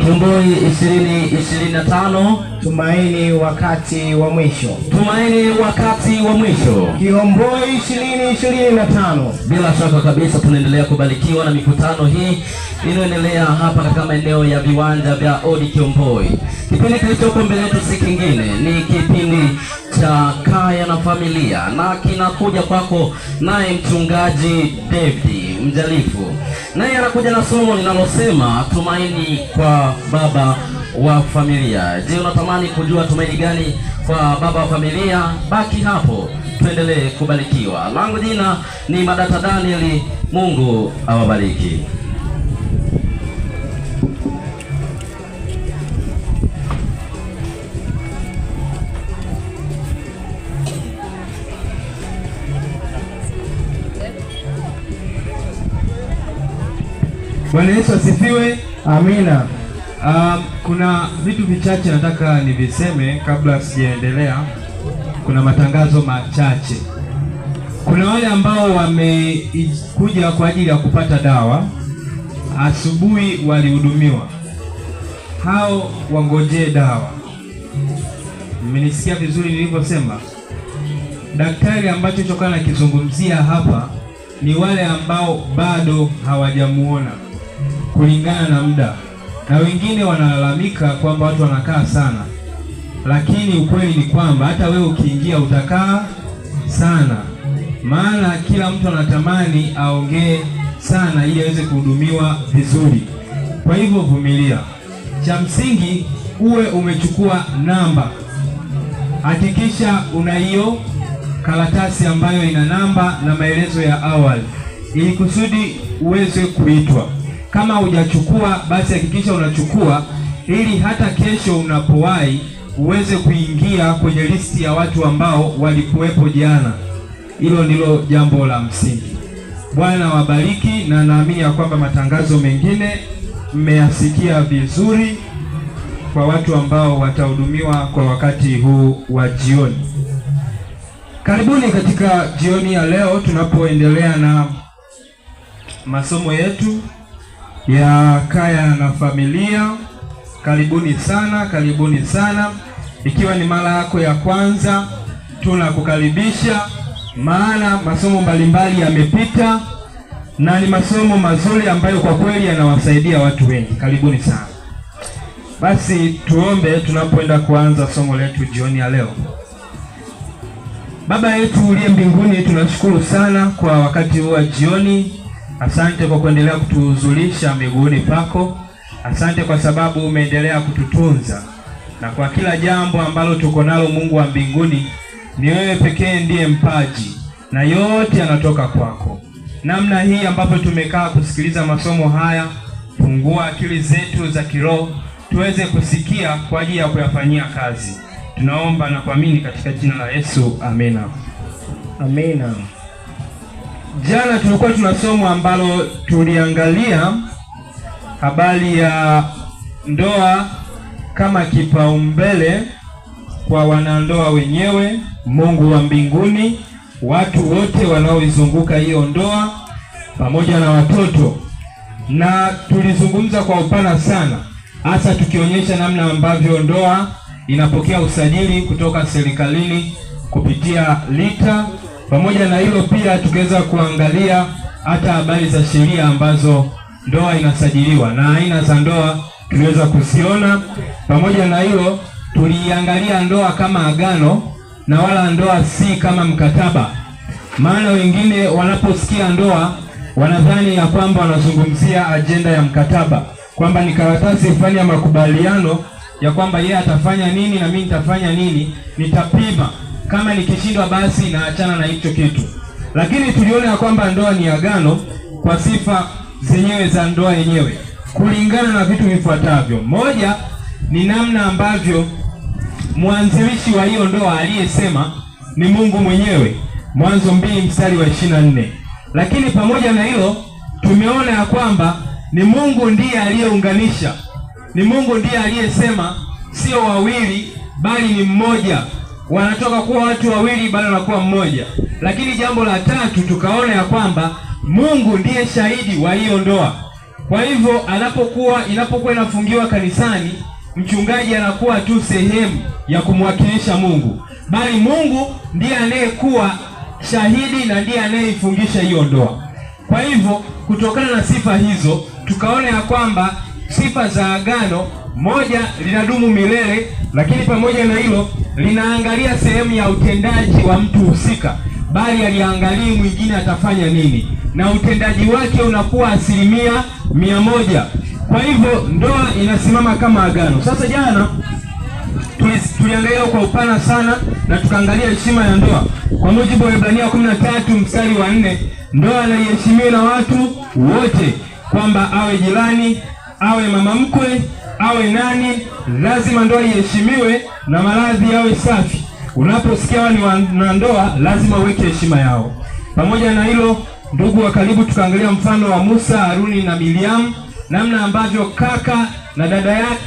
Kiomboi 2025, tumaini wakati wa mwisho. Tumaini wakati wa mwisho. Kiomboi 2025. Bila shaka kabisa tunaendelea kubarikiwa na mikutano hii inayoendelea hapa katika maeneo ya viwanja vya Odi Kiomboi. Kipindi kilichopo mbele yetu si kingine, ni kipindi cha Kaya na Familia, na kinakuja kwako naye mchungaji David Mjalifu. Naye anakuja na somo linalosema tumaini kwa baba wa familia. Je, unatamani kujua tumaini gani kwa baba wa familia? Baki hapo tuendelee kubarikiwa. Langu jina ni Madata Daniel. Mungu awabariki. Bwana Yesu asifiwe. Amina. Kuna vitu vichache nataka niviseme kabla sijaendelea. Kuna matangazo machache. Kuna wale ambao wamekuja kwa ajili ya kupata dawa, asubuhi walihudumiwa, hao wangojee dawa. Mmenisikia vizuri nilivyosema? Daktari ambacho choka na kizungumzia hapa ni wale ambao bado hawajamuona kulingana na muda, na wengine wanalalamika kwamba watu wanakaa sana, lakini ukweli ni kwamba hata wewe ukiingia utakaa sana, maana kila mtu anatamani aongee sana ili aweze kuhudumiwa vizuri. Kwa hivyo vumilia. Cha msingi uwe umechukua namba, hakikisha una hiyo karatasi ambayo ina namba na maelezo ya awali ili kusudi uweze kuitwa. Kama hujachukua basi hakikisha unachukua ili hata kesho unapowahi uweze kuingia kwenye listi ya watu ambao walikuwepo jana. Hilo ndilo jambo la msingi. Bwana wabariki, na naamini ya kwamba matangazo mengine mmeyasikia vizuri kwa watu ambao watahudumiwa kwa wakati huu wa jioni. Karibuni katika jioni ya leo tunapoendelea na masomo yetu ya Kaya na Familia. Karibuni sana, karibuni sana. Ikiwa ni mara yako ya kwanza, tunakukaribisha, maana masomo mbalimbali yamepita na ni masomo mazuri ambayo kwa kweli yanawasaidia watu wengi. Karibuni sana. Basi tuombe tunapoenda kuanza somo letu jioni ya leo. Baba yetu uliye mbinguni, tunashukuru sana kwa wakati huu wa jioni. Asante kwa kuendelea kutuhuzulisha miguuni pako. Asante kwa sababu umeendelea kututunza, na kwa kila jambo ambalo tuko nalo, Mungu wa mbinguni, ni wewe pekee ndiye mpaji na yote yanatoka kwako. Namna hii ambapo tumekaa kusikiliza masomo haya, fungua akili zetu za kiroho tuweze kusikia kwa ajili ya kuyafanyia kazi. Tunaomba na kuamini katika jina la Yesu, amina. Amina. Jana tulikuwa tuna somo ambalo tuliangalia habari ya ndoa kama kipaumbele kwa wanandoa wenyewe, Mungu wa mbinguni, watu wote wanaoizunguka hiyo ndoa pamoja na watoto. Na tulizungumza kwa upana sana, hasa tukionyesha namna ambavyo ndoa inapokea usajili kutoka serikalini kupitia LITA. Pamoja na hilo pia tukaweza kuangalia hata habari za sheria ambazo ndoa inasajiliwa na aina za ndoa tuliweza kuziona. Pamoja na hilo tuliangalia ndoa kama agano na wala ndoa si kama mkataba, maana wengine wanaposikia ndoa wanadhani ya kwamba wanazungumzia ajenda ya mkataba, kwamba ni karatasi fulani ya makubaliano ya kwamba yeye atafanya nini na mimi nitafanya nini, nitapima, kama nikishindwa basi naachana na hicho kitu. Lakini tuliona ya kwamba ndoa ni agano kwa sifa zenyewe za ndoa yenyewe, kulingana na vitu vifuatavyo. Moja ni namna ambavyo mwanzilishi wa hiyo ndoa aliyesema ni Mungu mwenyewe, Mwanzo 2 mstari wa 24. Lakini pamoja na hilo tumeona ya kwamba ni Mungu ndiye aliyeunganisha, ni Mungu ndiye aliyesema sio wawili bali ni mmoja, wanatoka kuwa watu wawili bali wanakuwa mmoja. Lakini jambo la tatu tukaona ya kwamba Mungu ndiye shahidi wa hiyo ndoa. Kwa hivyo inapokuwa inafungiwa kanisani, mchungaji anakuwa tu sehemu ya kumwakilisha Mungu, bali Mungu ndiye anayekuwa shahidi na ndiye anayeifungisha hiyo ndoa. Kwa hivyo kutokana na sifa hizo, tukaona ya kwamba sifa za agano, moja, linadumu milele, lakini pamoja na hilo linaangalia sehemu ya utendaji wa mtu husika, bali aliangalia mwingine atafanya nini, na utendaji wake unakuwa 100%. Kwa hivyo ndoa inasimama kama agano. Sasa jana tuliangalia kwa upana sana na tukaangalia heshima ya ndoa. Kwa mujibu wa Ibrania 13 mstari wa 4, ndoa inaheshimiwa na watu wote, kwamba awe jirani, awe mama mkwe, awe nani, lazima ndoa iheshimiwe na maradhi yawe safi. Unaposikia ni wanandoa, lazima uweke heshima yao. Pamoja na hilo, ndugu wa karibu, tukaangalia mfano wa Musa, Haruni na Miriam, namna ambavyo kaka na dada yake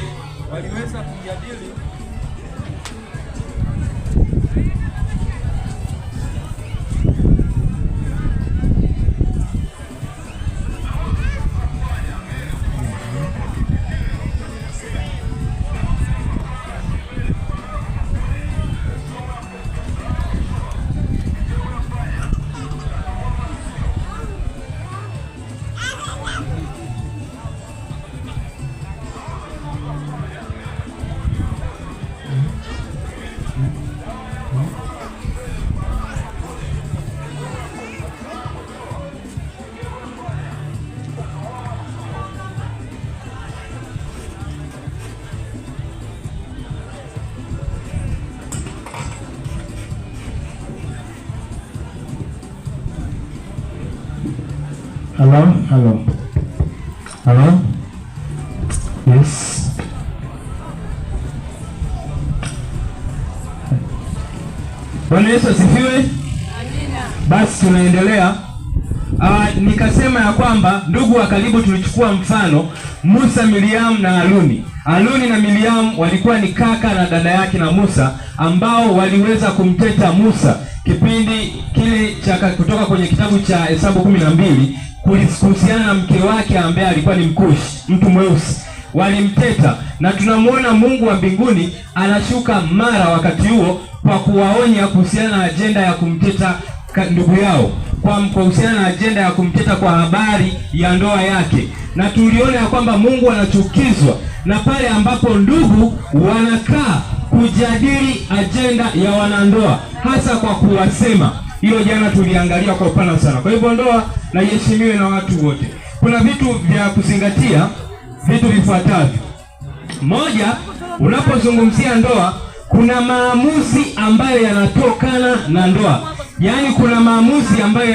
waliweza kujadili Hello? Yes. Bwana Yesu asifiwe. Amina. Basi tunaendelea. Nikasema ya kwamba ndugu wa karibu, tulichukua mfano Musa, Miriam na Haruni. Haruni na Miriam walikuwa ni kaka na dada yake na Musa, ambao waliweza kumteta Musa kipindi kile cha kutoka kwenye kitabu cha Hesabu 12 kuhusiana na mke wake ambaye alikuwa ni Mkushi, mtu mweusi. Walimteta, na tunamuona Mungu wa mbinguni anashuka mara wakati huo kwa kuwaonya kuhusiana na ajenda ya kumteta ndugu yao, kwa kuhusiana na ajenda ya kumteta kwa habari ya ndoa yake. Na tuliona ya kwamba Mungu anachukizwa na pale ambapo ndugu wanakaa kujadili ajenda ya wanandoa, hasa kwa kuwasema. Hilo jana tuliangalia kwa upana sana. Kwa hivyo ndoa na iheshimiwe na watu wote. Kuna vitu vya kuzingatia, vitu vifuatavyo. Moja, unapozungumzia ndoa, kuna maamuzi ambayo yanatokana na ndoa. Yaani kuna maamuzi ambayo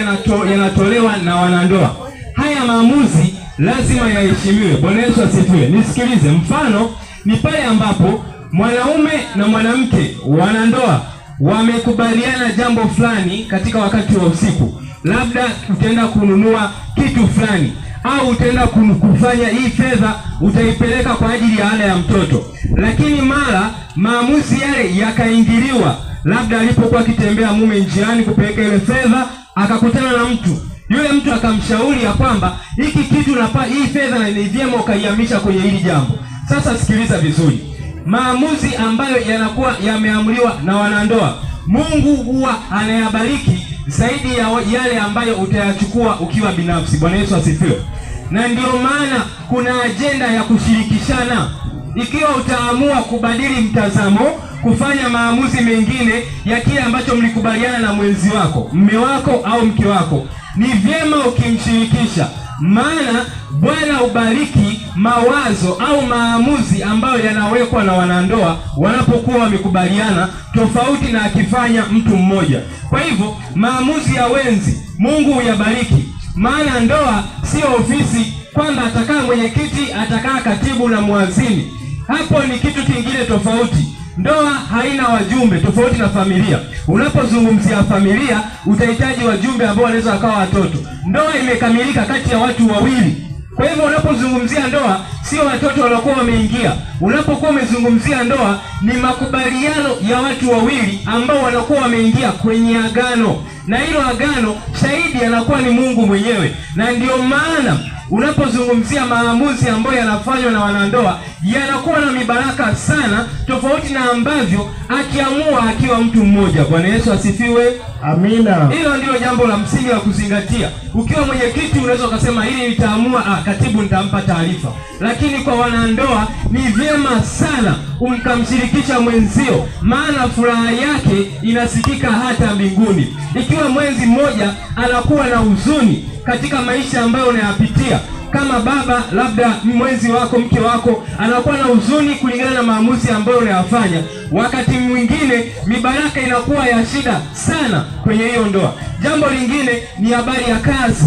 yanatolewa na wanandoa. Haya maamuzi lazima yaheshimiwe. Bwana Yesu asifiwe. Nisikilize, mfano ni pale ambapo mwanaume na mwanamke wanandoa wamekubaliana jambo fulani katika wakati wa usiku. Labda utaenda kununua kitu fulani, au utaenda kufanya hii fedha utaipeleka kwa ajili ya ada ya mtoto. Lakini mara maamuzi yale yakaingiliwa. Labda alipokuwa akitembea mume njiani kupeleka ile fedha, akakutana na mtu. Yule mtu akamshauri ya kwamba hiki kitu hii fedha ni vyema ukaihamisha kwenye hili jambo. Sasa sikiliza vizuri. Maamuzi ambayo yanakuwa yameamriwa na wanandoa, Mungu huwa anayabariki zaidi ya yale ambayo utayachukua ukiwa binafsi. Bwana Yesu asifiwe. Na ndio maana kuna ajenda ya kushirikishana. Ikiwa utaamua kubadili mtazamo, kufanya maamuzi mengine ya kile ambacho mlikubaliana na mwenzi wako, mume wako au mke wako, ni vyema ukimshirikisha. Maana Bwana ubariki mawazo au maamuzi ambayo yanawekwa na wanandoa wanapokuwa wamekubaliana, tofauti na akifanya mtu mmoja. Kwa hivyo maamuzi ya wenzi Mungu huyabariki. Maana ndoa sio ofisi kwamba atakaa mwenyekiti, atakaa katibu na muazini. Hapo ni kitu kingine tofauti. Ndoa haina wajumbe, tofauti na familia. Unapozungumzia familia, utahitaji wajumbe ambao wanaweza wakawa watoto. Ndoa imekamilika kati ya watu wawili. Kwa hivyo unapozungumzia ndoa, sio watoto wanakuwa wameingia. Unapokuwa umezungumzia ndoa, ni makubaliano ya watu wawili ambao wanakuwa wameingia kwenye agano. Na hilo agano, shahidi anakuwa ni Mungu mwenyewe. Na ndio maana unapozungumzia maamuzi ambayo yanafanywa na wanandoa yanakuwa na mibaraka sana, tofauti na ambavyo akiamua akiwa mtu mmoja. Bwana Yesu asifiwe. Amina. Hilo ndio jambo la msingi la kuzingatia. Ukiwa mwenyekiti unaweza ukasema hili nitaamua, katibu nitampa taarifa. Lakini kwa wanandoa ni vyema sana umkamshirikisha mwenzio, maana furaha yake inasikika hata mbinguni. Ikiwa mwenzi mmoja anakuwa na huzuni katika maisha ambayo unayapitia, kama baba, labda mwenzi wako, mke wako anakuwa na huzuni kulingana na maamuzi ambayo unayafanya, wakati mwingine mibaraka inakuwa ya shida sana kwenye hiyo ndoa. Jambo lingine ni habari ya kazi.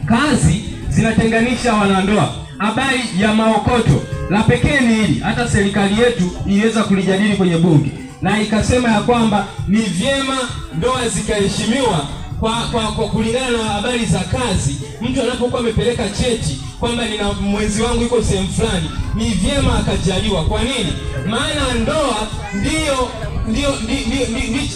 Kazi zinatenganisha wanandoa. Habari ya maokoto, la pekee ni hili, hata serikali yetu iliweza kulijadili kwenye bunge na ikasema ya kwamba ni vyema ndoa zikaheshimiwa kwa kulingana na habari za kazi. Mtu anapokuwa amepeleka cheti kwamba nina mwenzi wangu yuko sehemu fulani, ni vyema akajaliwa. Kwa nini? Maana ndoa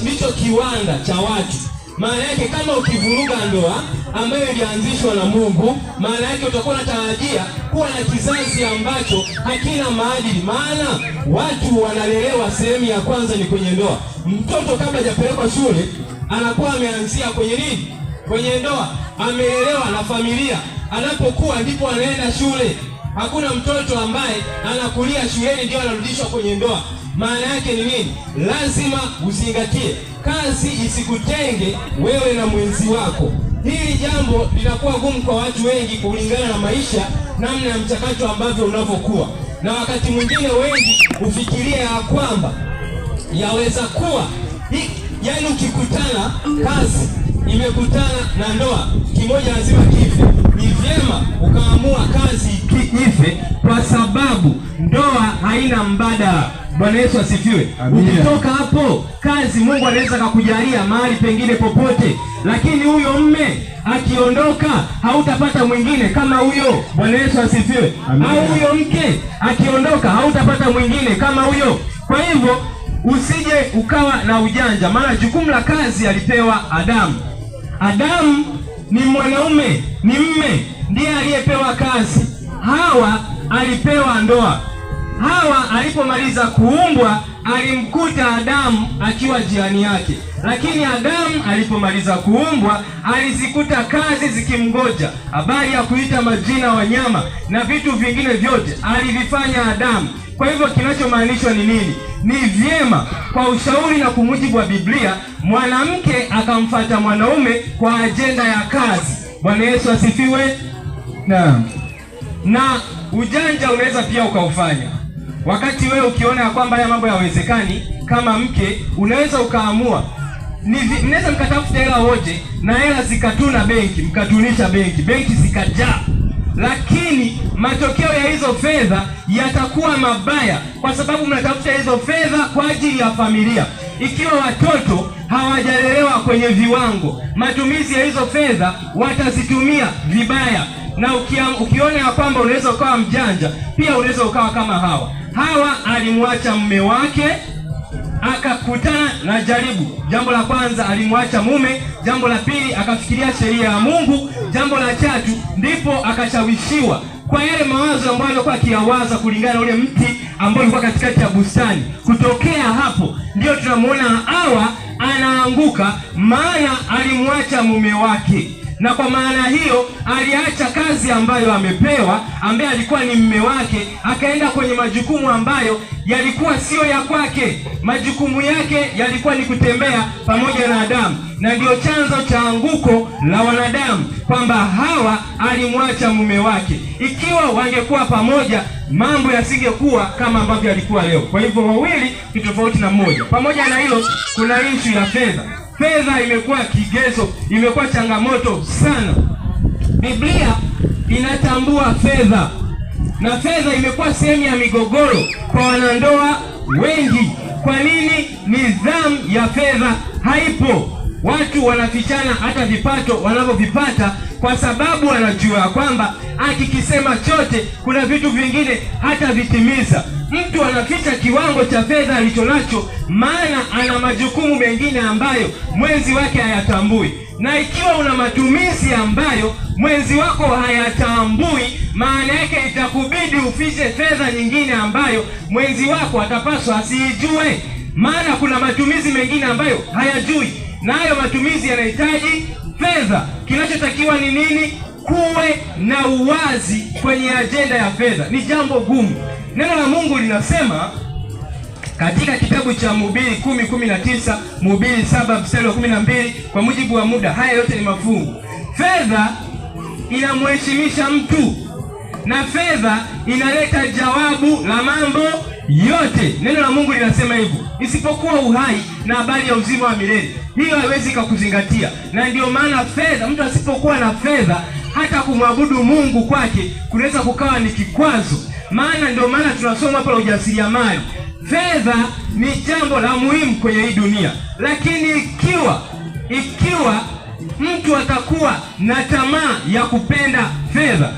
ndicho kiwanda cha watu. Maana yake kama ukivuruga ndoa ambayo ilianzishwa na Mungu, maana yake utakuwa unatarajia kuwa na kizazi ambacho hakina maadili. Maana watu wanalelewa, sehemu ya kwanza ni kwenye ndoa. Mtoto kabla hajapelekwa shule anakuwa ameanzia kwenye nini? Kwenye ndoa. Amelelewa na familia, anapokuwa ndipo anaenda shule. Hakuna mtoto ambaye anakulia shuleni ndio anarudishwa kwenye ndoa. Maana yake ni nini? Lazima uzingatie kazi isikutenge wewe na mwenzi wako. Hili jambo linakuwa gumu kwa watu wengi kulingana na maisha, namna ya mchakato ambavyo unavyokuwa, na wakati mwingine wengi ufikiria ya kwamba yaweza kuwa yaani ukikutana, kazi imekutana na ndoa, kimoja lazima kife. Ni vyema ukaamua kazi ife, kwa sababu ndoa haina mbadala. Bwana Yesu asifiwe. Ukitoka hapo kazi, Mungu anaweza kukujalia mahali pengine popote, lakini huyo mme akiondoka hautapata mwingine kama huyo. Bwana Yesu asifiwe. Au huyo mke akiondoka hautapata mwingine kama huyo. Kwa hivyo usije ukawa na ujanja, maana jukumu la kazi alipewa Adamu. Adamu ni mwanaume, ni mme, ndiye aliyepewa kazi. Hawa alipewa ndoa. Hawa alipomaliza kuumbwa alimkuta Adamu akiwa jirani yake, lakini Adamu alipomaliza kuumbwa alizikuta kazi zikimgoja. Habari ya kuita majina wanyama na vitu vingine vyote alivifanya Adamu. Kwa hivyo kinachomaanishwa ni nini? Ni vyema kwa ushauri na kumujibu wa Biblia, mwanamke akamfuata mwanaume kwa ajenda ya kazi. Bwana Yesu asifiwe. Na ujanja unaweza pia ukaufanya. Wakati wewe ukiona ya kwamba haya mambo yawezekani, kama mke unaweza ukaamua, mnaweza mkatafuta hela wote na hela zikatuna benki, mkatunisha benki zikajaa, lakini matokeo ya hizo fedha yatakuwa mabaya, kwa sababu mnatafuta hizo fedha kwa ajili ya familia. Ikiwa watoto hawajalelewa kwenye viwango, matumizi ya hizo fedha watazitumia vibaya. Na ukiona ya kwamba unaweza ukawa mjanja, pia unaweza ukawa kama Hawa. Hawa alimwacha mume wake akakutana na jaribu. Jambo la kwanza alimwacha mume, jambo la pili akafikiria sheria ya Mungu, jambo la tatu ndipo akashawishiwa kwa yale mawazo ambayo alikuwa akiyawaza kulingana na ule mti ambao ulikuwa katikati ya bustani. Kutokea hapo ndio tunamuona Hawa anaanguka, maana alimwacha mume wake. Na kwa maana hiyo aliacha kazi ambayo amepewa, ambaye alikuwa ni mume wake, akaenda kwenye majukumu ambayo yalikuwa sio ya kwake. Majukumu yake yalikuwa ni kutembea pamoja na Adamu, na ndio chanzo cha anguko la wanadamu, kwamba Hawa alimwacha mume wake. Ikiwa wangekuwa pamoja, mambo yasingekuwa kama ambavyo yalikuwa leo. Kwa hivyo wawili ni tofauti na mmoja. Pamoja na hilo, kuna issue ya fedha. Fedha imekuwa kigezo, imekuwa changamoto sana. Biblia inatambua fedha, na fedha imekuwa sehemu ya migogoro kwa wanandoa wengi. Kwa nini? Nidhamu ya fedha haipo. Watu wanafichana hata vipato wanavyovipata, kwa sababu wanajua kwamba akikisema chote kuna vitu vingine hata vitimiza. mtu anaficha kiwango cha fedha alichonacho, maana ana majukumu mengine ambayo mwenzi wake hayatambui. Na ikiwa una matumizi ambayo mwenzi wako hayatambui, maana yake itakubidi ufiche fedha nyingine ambayo mwenzi wako atapaswa asijue, maana kuna matumizi mengine ambayo hayajui, na hayo matumizi yanahitaji fedha. Kinachotakiwa ni nini? Kuwe na uwazi kwenye ajenda ya fedha. Ni jambo gumu. Neno la Mungu linasema katika kitabu cha Mhubiri 10:19, Mhubiri 7:12, kwa mujibu wa muda, haya yote ni mafungu. Fedha inamheshimisha mtu na fedha inaleta jawabu la mambo yote. Neno la Mungu linasema hivyo, isipokuwa uhai na habari ya uzima wa milele. Hiyo haiwezi kukuzingatia. Na ndio maana fedha, mtu asipokuwa na fedha, hata kumwabudu Mungu kwake kunaweza kukawa ni kikwazo. Maana ndio maana tunasoma hapa ujasiriamali. Fedha ni jambo la muhimu kwenye hii dunia, lakini ikiwa mtu atakuwa na tamaa ya kupenda fedha,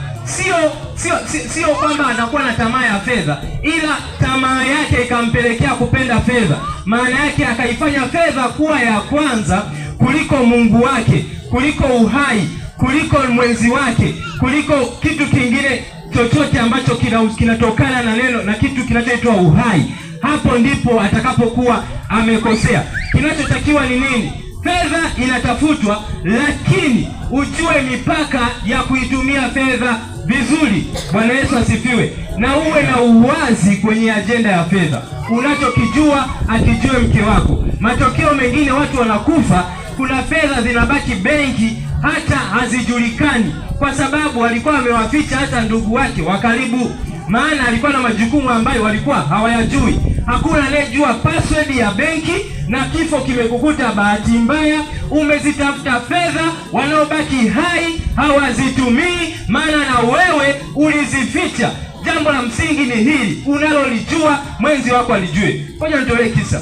sio kwamba anakuwa na tamaa ya fedha, ila tamaa yake ikampelekea kupenda fedha, maana yake akaifanya fedha kuwa ya kwanza kuliko Mungu wake, kuliko uhai, kuliko mwenzi wake, kuliko kitu kingine chochote ambacho kinatokana na neno na kitu kinachoitwa uhai. Hapo ndipo atakapokuwa amekosea. Kinachotakiwa ni nini? Fedha inatafutwa, lakini ujue mipaka ya kuitumia fedha vizuri. Bwana Yesu asifiwe. Na uwe na uwazi kwenye ajenda ya fedha. Unachokijua akijue mke wako. Matokeo mengine watu wanakufa, kuna fedha zinabaki benki hata hazijulikani, kwa sababu walikuwa wamewaficha hata ndugu wake wa karibu, maana alikuwa na majukumu ambayo walikuwa hawayajui. Hakuna anayejua password ya benki, na kifo kimekukuta bahati mbaya, umezitafuta fedha, wanaobaki hai hawazitumii, maana na wewe ulizificha. Jambo la msingi ni hili, unalolijua mwenzi wako alijue. Ngoja nitolee kisa.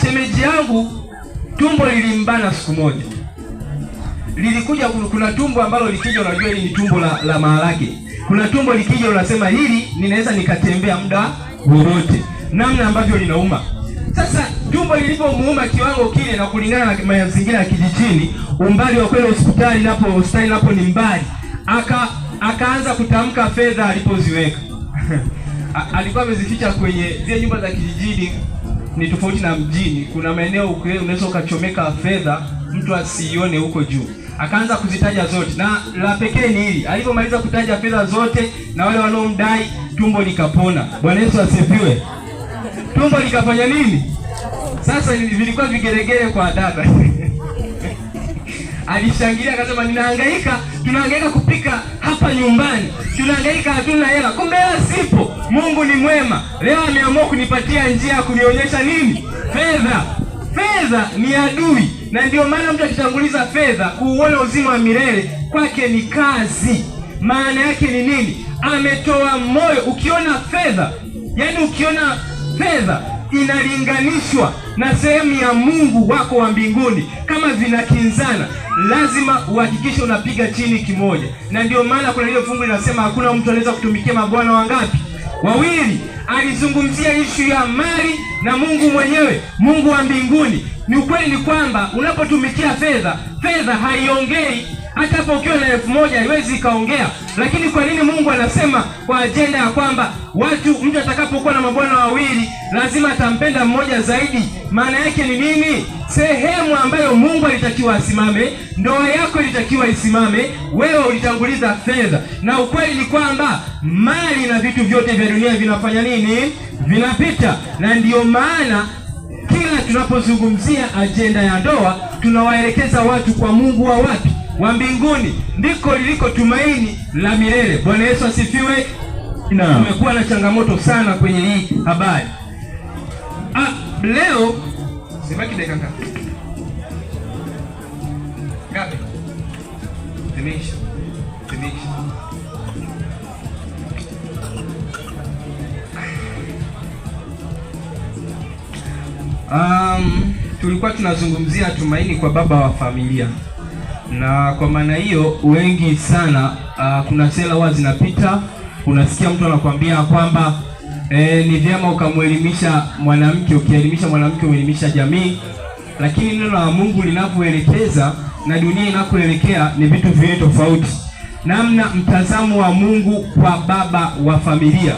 Shemeji yangu tumbo lilimbana siku moja. Lilikuja, kuna tumbo ambalo likija unajua hili ni tumbo la maharage. Kuna tumbo likija unasema hili ninaweza nikatembea muda wowote, namna ambavyo linauma. Sasa tumbo lilipomuuma kiwango kile, na kulingana na mazingira ya kijijini, umbali wa kwenda hospitali napo ni mbali, akaanza kutamka fedha alipoziweka. Alikuwa amezificha kwenye zile nyumba za kijijini, ni tofauti na mjini. Kuna maeneo unaweza ukachomeka fedha mtu asione huko juu. Akaanza kuzitaja zote, na la pekee ni hili, alipomaliza kutaja fedha zote na wale wanaomdai, tumbo likapona. Bwana Yesu asifiwe. Tumbo likafanya nini? Sasa vilikuwa vigeregere kwa dada. Alishangilia akasema, tunahangaika kupika hapa nyumbani, tunahangaika hatuna hela. Kumbe hela sipo. Mungu ni mwema. Leo ameamua kunipatia njia ya kunionyesha nini? Fedha ni adui. Na ndio maana mtu akitanguliza fedha, kuuona uzima wa milele kwake ni kazi. Maana yake ni nini? Ametoa moyo. Ukiona fedha inalinganishwa na sehemu ya Mungu wako wa mbinguni, kama vinakinzana, lazima uhakikishe unapiga chini kimoja. Na ndio maana kuna ile fungu linasema hakuna mtu anaweza kutumikia mabwana wangapi? Wawili. Alizungumzia ishu ya mali na Mungu mwenyewe, Mungu wa mbinguni. Ni ukweli ni kwamba unapotumikia fedha haiongei. Hata hapo ukiwa na 1000 haiwezi ikaongea. Lakini kwa nini Mungu anasema kwa ajenda ya kwamba mtu atakapokuwa na mabwana wawili lazima atampenda mmoja zaidi? Maana yake ni nini? Sehemu ambayo Mungu alitakiwa asimame, ndoa yako ilitakiwa isimame, wewe ulitanguliza fedha. Na ukweli ni kwamba mali na vitu vyote vya dunia vinafanya nini? Vinapita. Na ndiyo maana kila tunapozungumzia ajenda ya ndoa, tunawaelekeza watu kwa Mungu wa wapi? Wa mbinguni. Ndiko liliko tumaini la milele. Bwana Yesu asifiwe. Tumekuwa na changamoto sana kwenye hii habari. Leo sibaki dakika ngapi? Timisha. Tulikuwa tunazungumzia tumaini kwa baba wa familia. Na kwa maana hiyo wengi sana kuna sela huwa zinapita, unasikia mtu anakuambia kwamba ni vyema ukamwelimisha mwanamke. Ukielimisha mwanamke umeelimisha jamii, lakini neno la Mungu linavyoelekeza na dunia inakoelekea ni vitu viwili tofauti. Namna mtazamo wa Mungu kwa baba wa familia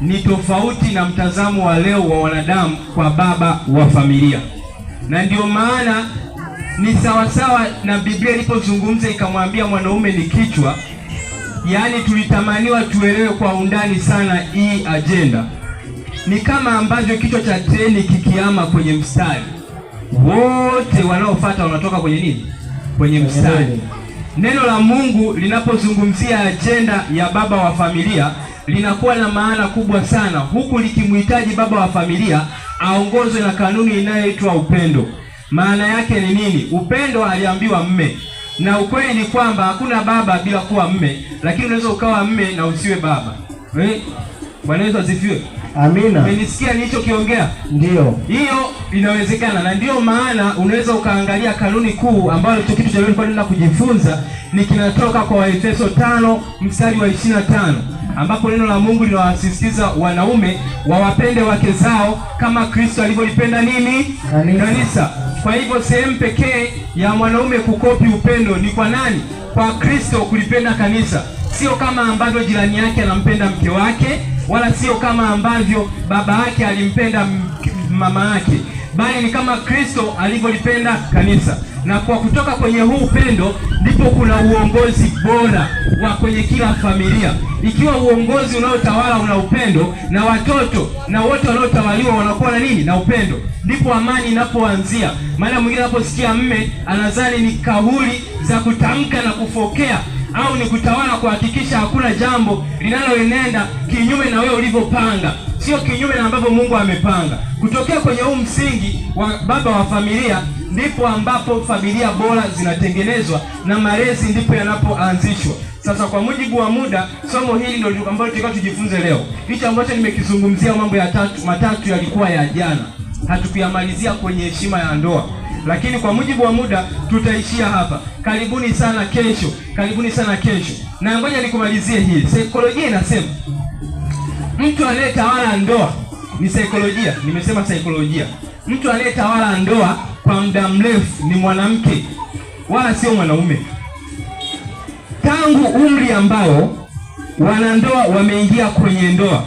ni tofauti na mtazamo wa leo wa wanadamu kwa baba wa familia, na ndio maana ni sawasawa na Biblia ilipozungumza ikamwambia mwanaume ni kichwa. Yaani tulitamaniwa tuelewe kwa undani sana hii agenda. Ni kama ambavyo kichwa cha treni kikiama kwenye mstari, wote wanaofuata wanatoka kwenye nini? Kwenye mstari. Neno la Mungu linapozungumzia agenda ya baba wa familia linakuwa na maana kubwa sana, huku likimhitaji baba wa familia aongozwe na kanuni inayoitwa upendo. Maana yake ni nini? Upendo aliambiwa mme, na ukweli ni kwamba hakuna baba bila kuwa mme, lakini unaweza ukawa mme na usiwe baba. Bwana Yesu asifiwe. Amina. Umenisikia nilichokiongea? Ndio. Hiyo inawezekana, na ndio maana unaweza ukaangalia kanuni kuu ambayo hicho kitu cha leo nilikuwa ninaenda kujifunza ni kinatoka kwa Waefeso 5 mstari wa 25, ambapo neno la Mungu linawasisitiza wanaume wawapende wake zao kama Kristo alivyolipenda nini? Kanisa. Kwa hivyo sehemu pekee ya mwanaume kukopi upendo ni kwa nani? Kwa Kristo kulipenda kanisa. Sio kama ambavyo jirani yake anampenda mke wake, wala sio kama ambavyo baba yake alimpenda mama yake, bali ni kama Kristo alivyolipenda kanisa. Na kwa kutoka kwenye huu upendo ndipo kuna uongozi bora wa kwenye kila familia. Ikiwa uongozi unaotawala una upendo, na watoto na wote wanaotawaliwa wanakuwa na nini? Na upendo, ndipo amani inapoanzia. Maana mwingine anaposikia mme anadhani ni kauli za kutamka na kufokea, au ni kutawala kuhakikisha hakuna jambo linaloenenda kinyume na wewe ulivyopanga, sio kinyume na ambavyo Mungu amepanga. Kutokea kwenye huu msingi wa baba wa familia ndipo ambapo familia bora zinatengenezwa na malezi ndipo yanapoanzishwa. Sasa kwa mujibu wa muda, somo hili ndio ambalo tunataka tujifunze leo. Hicho ambacho nimekizungumzia mambo ya matatu yalikuwa ya jana, hatukuyamalizia kwenye heshima ya ndoa, lakini kwa mujibu wa muda tutaishia hapa. Karibuni sana kesho, karibuni sana kesho. Na ngoja nikumalizie hili. Saikolojia inasema mtu anayetawala ndoa ni saikolojia. Nimesema saikolojia. Mtu anayetawala ndoa kwa muda mrefu ni mwanamke, wala sio mwanaume. Tangu umri ambao wanandoa wameingia kwenye ndoa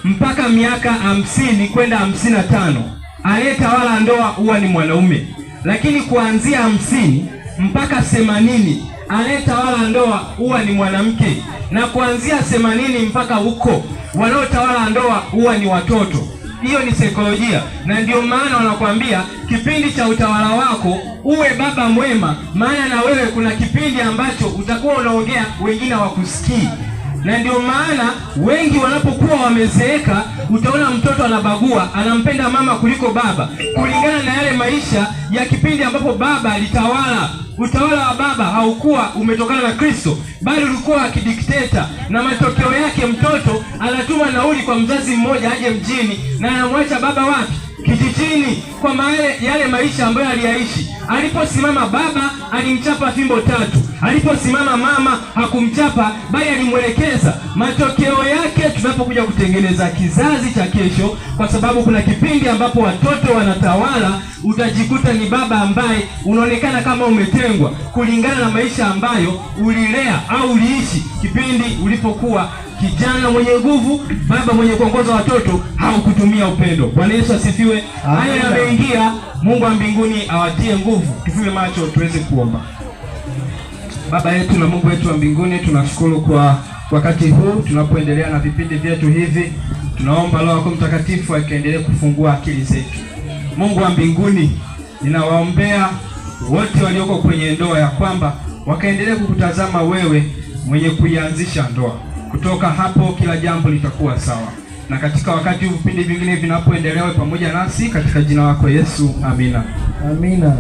mpaka miaka 50 kwenda 55, anayetawala ndoa huwa ni mwanaume. Lakini kuanzia 50 mpaka 80 anayetawala ndoa huwa ni mwanamke, na kuanzia 80 mpaka huko wanaotawala ndoa huwa ni watoto. Hiyo ni saikolojia, na ndio maana wanakuambia kipindi cha utawala wako uwe baba mwema, maana na wewe kuna kipindi ambacho utakuwa unaongea wengine hawakusikii. Na ndio maana wengi wanapokuwa wamezeeka utaona mtoto anabagua, anampenda mama kuliko baba, kulingana na yale maisha ya kipindi ambapo baba alitawala. Utawala wa baba haukuwa umetokana na Kristo, bali ulikuwa wa kidikteta, na matokeo yake mtoto anatuma nauli kwa mzazi mmoja aje mjini, na anamwacha baba wapi? Kijijini, kwa maana yale maisha ambayo aliyaishi. Aliposimama baba alimchapa fimbo 3, aliposimama mama hakumchapa bali alimwelekeza. Matokeo yake tunapokuja kutengeneza kizazi cha kesho, kwa sababu kuna kipindi ambapo watoto wanatawala, utajikuta ni baba ambaye unaonekana kama umetengwa kulingana na maisha ambayo ulilea au uliishi kipindi ulipokuwa kijana mwenye nguvu, baba mwenye kuongoza watoto, haukutumia upendo. Bwana Yesu asifiwe. Haya yameingia. Mungu wa mbinguni awatie nguvu. Tufunge macho tuweze kuomba. Baba yetu na Mungu wetu wa mbinguni, tunashukuru kwa wakati huu tunapoendelea na vipindi vyetu hivi. Tunaomba Roho yako Mtakatifu akaendelee kufungua akili zetu. Mungu wa mbinguni, ninawaombea wote walioko kwenye ndoa ya kwamba wakaendelee kukutazama wewe mwenye kuianzisha ndoa. Kutoka hapo kila jambo litakuwa sawa. Na katika wakati huu vipindi vingine vinapoendelea pamoja nasi, katika jina lako Yesu, amina. Amina.